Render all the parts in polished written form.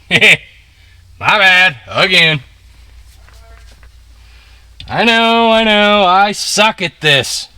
My bad, again. I know, I suck at this.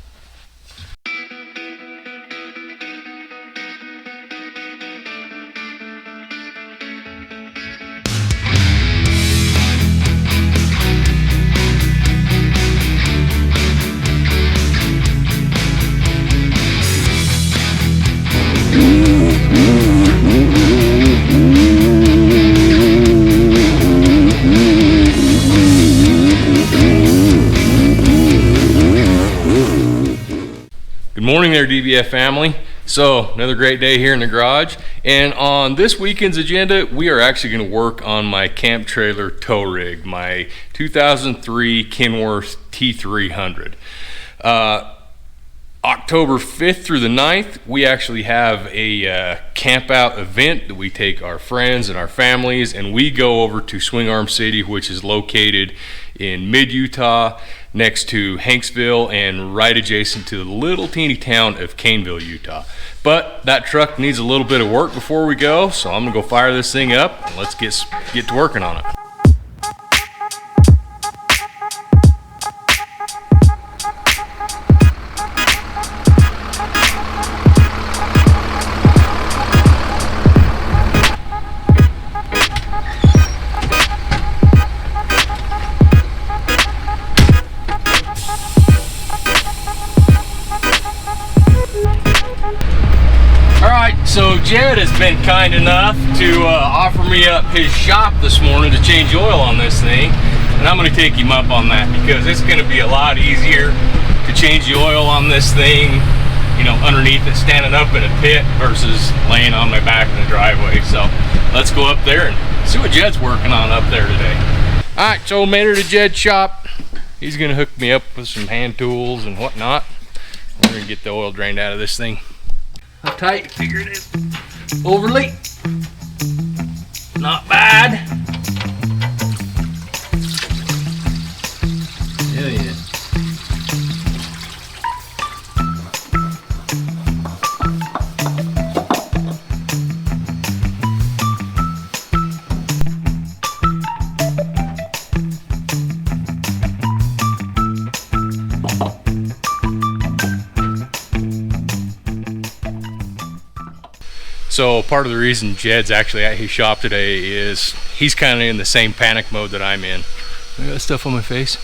Good morning there, DBF family. So another great day here in the garage, and on this weekend's agenda we are actually going to work on my camp trailer tow rig, my 2003 Kenworth T300. October 5th through the 9th we actually have a camp out event that we take our friends and our families, and we go over to Swing Arm City, which is located in mid-Utah next to Hanksville and right adjacent to the little teeny town of Caneville, Utah. But that truck needs a little bit of work before we go, so I'm gonna go fire this thing up and let's get to working on it. So Jed has been kind enough to offer me up his shop this morning to change oil on this thing, and I'm going to take him up on that because it's going to be a lot easier to change the oil on this thing, you know, underneath it, standing up in a pit versus laying on my back in the driveway. So let's go up there and see what Jed's working on up there today. Alright, so made her to Jed's shop. He's going to hook me up with some hand tools and whatnot. We're going to get the oil drained out of this thing. How tight you figure it is? Overly? Not bad. Hell yeah. So part of the reason Jed's actually at his shop today is he's kind of in the same panic mode that I'm in. I got stuff on my face.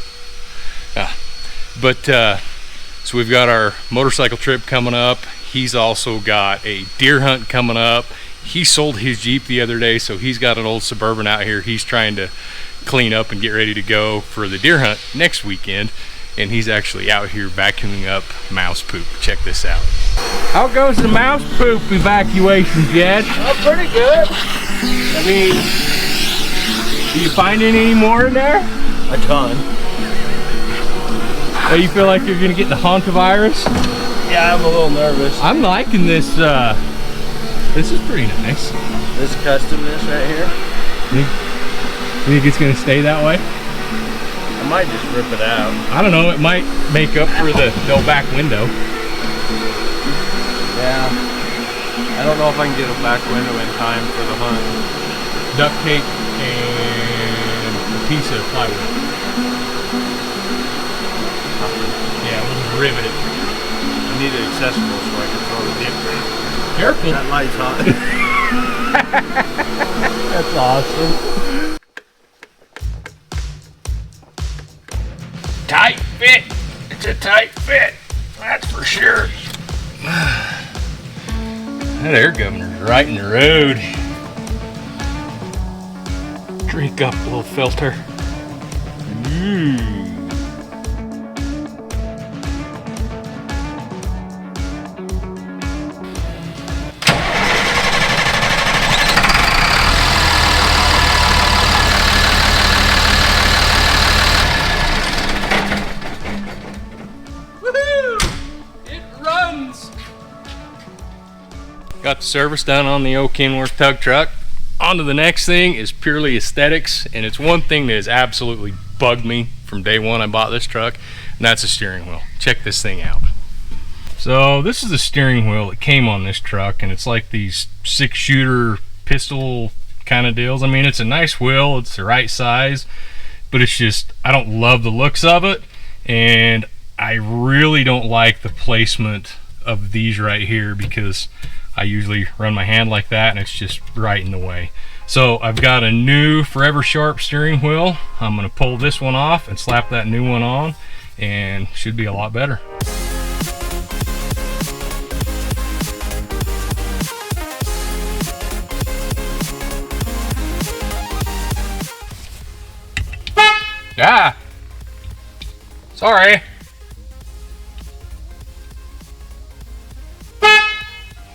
So we've got our motorcycle trip coming up. He's also got a deer hunt coming up. He sold his Jeep the other day, so he's got an old Suburban out here he's trying to clean up and get ready to go for the deer hunt next weekend. And he's actually out here vacuuming up mouse poop. Check this out. How goes the mouse poop evacuation, Jed? Oh, pretty good. I mean, do you find any more in there? A ton. Oh, you feel like you're gonna get the hantavirus? Yeah, I'm a little nervous. I'm liking this. This is pretty nice. This customness right here. You think it's gonna stay that way? I might just rip it out. I don't know, it might make up for the no back window. Yeah. I don't know if I can get a back window in time for the hunt. Duct tape and a piece of plywood. Yeah, we'll just rivet it. I need it accessible so I can throw the dip in. Careful. That light's hot. That's awesome. Tight fit. It's a tight fit. That's for sure. That air governor's right in the road. Drink up, little filter. Got the service done on the old Kenworth tug truck. On to the next thing is purely aesthetics, and it's one thing that has absolutely bugged me from day one I bought this truck, and that's the steering wheel. Check this thing out. So this is the steering wheel that came on this truck, and it's like these 6-shooter pistol kind of deals. I mean, it's a nice wheel, it's the right size, but it's just, I don't love the looks of it, and I really don't like the placement of these right here because I usually run my hand like that and it's just right in the way. So I've got a new Forever Sharp steering wheel. I'm going to pull this one off and slap that new one on, and should be a lot better. Ah! Sorry.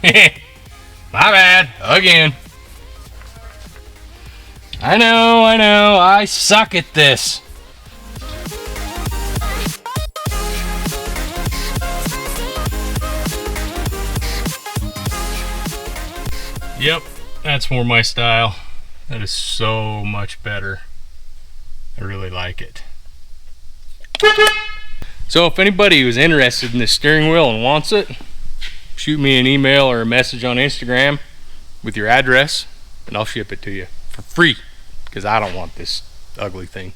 My bad. Again. I know. I suck at this. Yep, that's more my style. That is so much better. I really like it. So if anybody who's interested in this steering wheel and wants it, shoot me an email or a message on Instagram with your address and I'll ship it to you for free, because I don't want this ugly thing.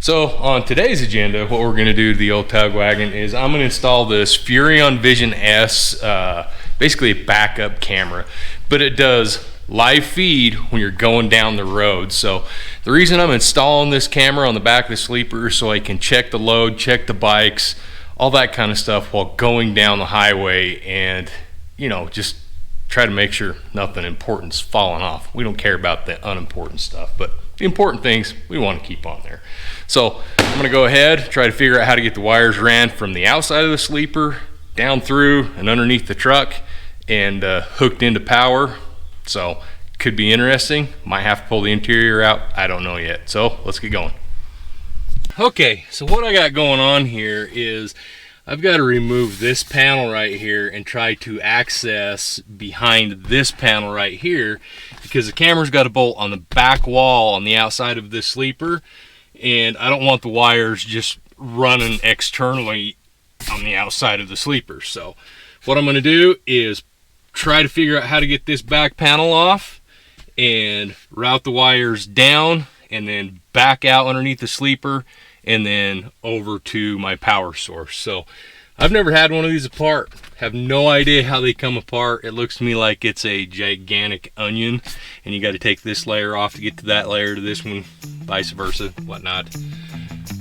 So on today's agenda, what we're going to do to the old tug wagon is I'm going to install this Furrion Vision S, basically a backup camera, but it does live feed when you're going down the road. So the reason I'm installing this camera on the back of the sleeper is so I can check the load, check the bikes, all that kind of stuff while going down the highway, and you know, just try to make sure nothing important's falling off. We don't care about the unimportant stuff, but the important things we want to keep on there. So I'm going to go ahead, try to figure out how to get the wires ran from the outside of the sleeper down through and underneath the truck and hooked into power. So could be interesting. Might have to pull the interior out. I don't know yet. So let's get going. Okay, so what I got going on here is I've got to remove this panel right here and try to access behind this panel right here, because the camera's got a bolt on the back wall on the outside of this sleeper, and I don't want the wires just running externally on the outside of the sleeper. So what I'm going to do is try to figure out how to get this back panel off and route the wires down and then back out underneath the sleeper and then over to my power source. So I've never had one of these apart, have no idea how they come apart. It looks to me like it's a gigantic onion and you got to take this layer off to get to that layer to this one, vice versa, whatnot.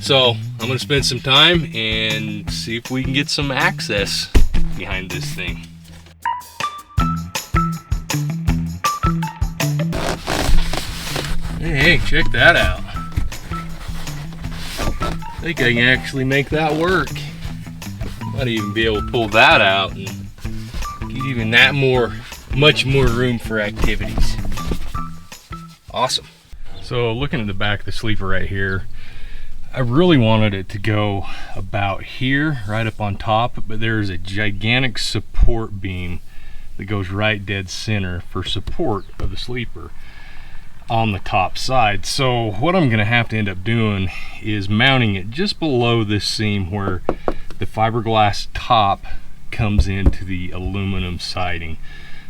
So I'm going to spend some time and see if we can get some access behind this thing. Hey, check that out. I think I can actually make that work. Might even be able to pull that out and get even that much more room for activities. Awesome. So looking at the back of the sleeper right here, I really wanted it to go about here, right up on top, but there's a gigantic support beam that goes right dead center for support of the sleeper on the top side. So what I'm going to have to end up doing is mounting it just below this seam where the fiberglass top comes into the aluminum siding.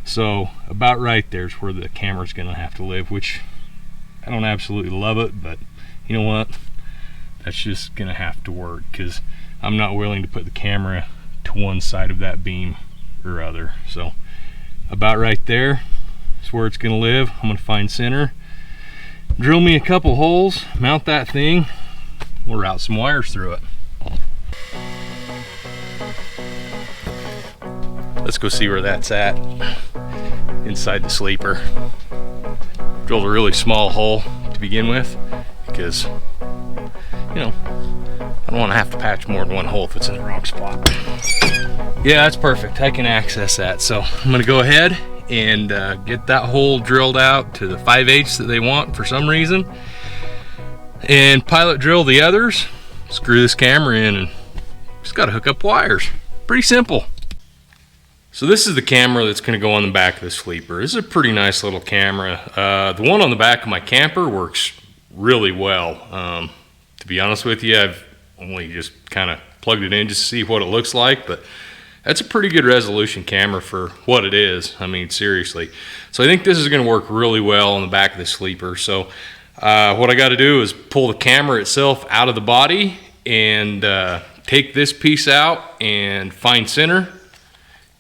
So about right there's where the camera's going to have to live, which I don't absolutely love it, but you know what, that's just going to have to work because I'm not willing to put the camera to one side of that beam or other. So about right there is where it's going to live. I'm going to find center, drill me a couple holes, mount that thing, we'll route some wires through it. Let's go see where that's at inside the sleeper. Drilled a really small hole to begin with because, you know, I don't want to have to patch more than one hole if it's in the wrong spot. Yeah, that's perfect. I can access that. So I'm going to go ahead and get that hole drilled out to the 5/8 that they want for some reason, and pilot drill the others, screw this camera in, and just got to hook up wires. Pretty simple. So this is the camera that's going to go on the back of the sleeper. This is a pretty nice little camera. The one on the back of my camper works really well. To be honest with you, I've only just kind of plugged it in just to see what it looks like, but That's a pretty good resolution camera for what it is. I mean, seriously. So I think this is going to work really well on the back of the sleeper. So what I got to do is pull the camera itself out of the body and take this piece out and find center.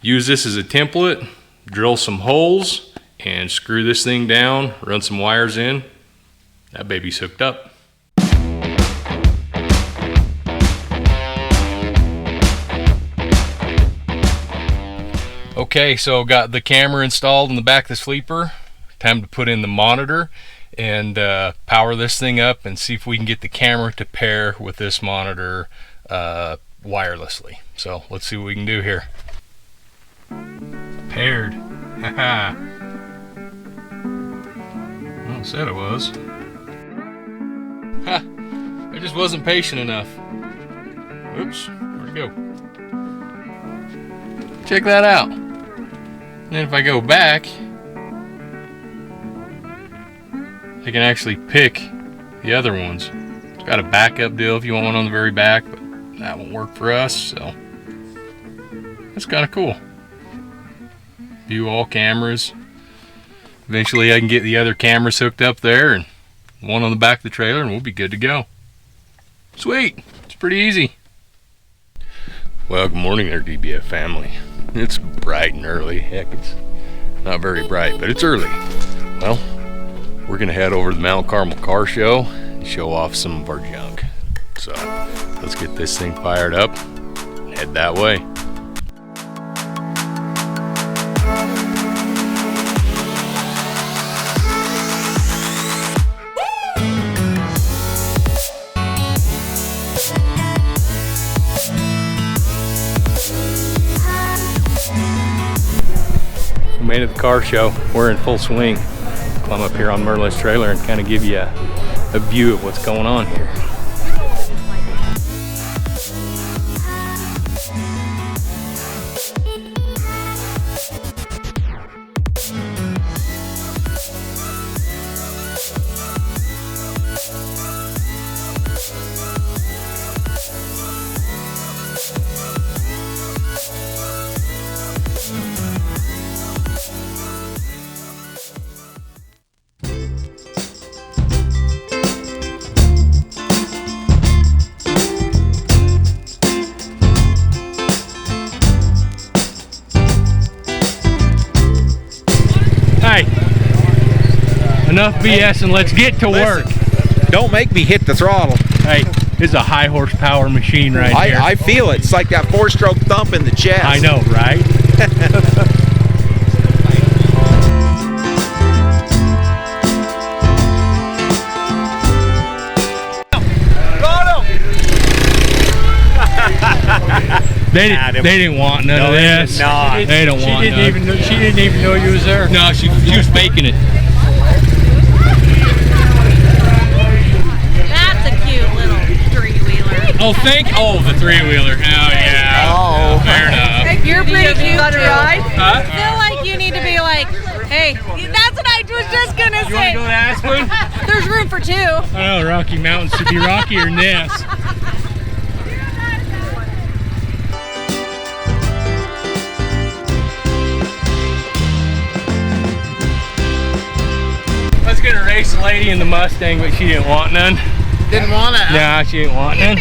Use this as a template, drill some holes, and screw this thing down, run some wires in. That baby's hooked up. Okay, so got the camera installed in the back of the sleeper. Time to put in the monitor and power this thing up and see if we can get the camera to pair with this monitor wirelessly. So let's see what we can do here. Paired. Haha. Well, I said it was. Ha! I just wasn't patient enough. Oops, where'd it go? Check that out. And then if I go back, I can actually pick the other ones. It's got a backup deal if you want one on the very back, but that won't work for us, so that's kind of cool. View all cameras. Eventually I can get the other cameras hooked up there and one on the back of the trailer and we'll be good to go. Sweet, it's pretty easy. Well, good morning there, DBF family. It's bright and early. Heck, it's not very bright, but it's early. Well, we're gonna head over to the Mount Carmel car show and show off some of our junk. So let's get this thing fired up and head that way. Made it the car show. We're in full swing. Climb up here on Merlin's trailer and kind of give you a view of what's going on here. Enough BS and let's get to work. Don't make me hit the throttle. Hey, this is a high horsepower machine right here. I feel it. It's like that 4-stroke thump in the chest. I know, right? They didn't want none of this. They don't want none. She didn't even know you was there. No, she was faking it. That's a cute little three-wheeler. Oh, the three-wheeler. Oh, yeah. Oh. Fair enough. You're pretty cute. You got a ride? Huh? I feel like you need to be like, hey, that's what I was just gonna You want say. to go to Aspen? There's room for two. I know, Rocky Mountains should be rockier than this. I was gonna race a lady in the Mustang, but she didn't want none. Didn't want it. Nah, she didn't want none.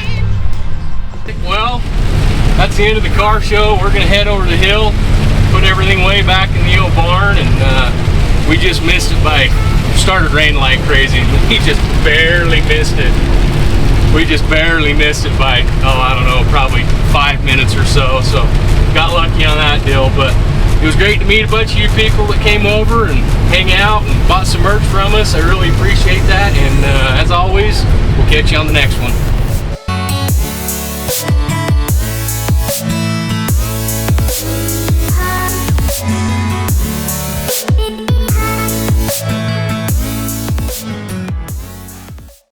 Well, that's the end of the car show. We're gonna head over the hill, put everything way back in the old barn, and we just missed it by, started raining like crazy. We just barely missed it. We just barely missed it by, oh, I don't know, probably 5 minutes or so. So got lucky on that deal, but it was great to meet a bunch of you people that came over and hang out and bought some merch from us. I really appreciate that. And as always, we'll catch you on the next one.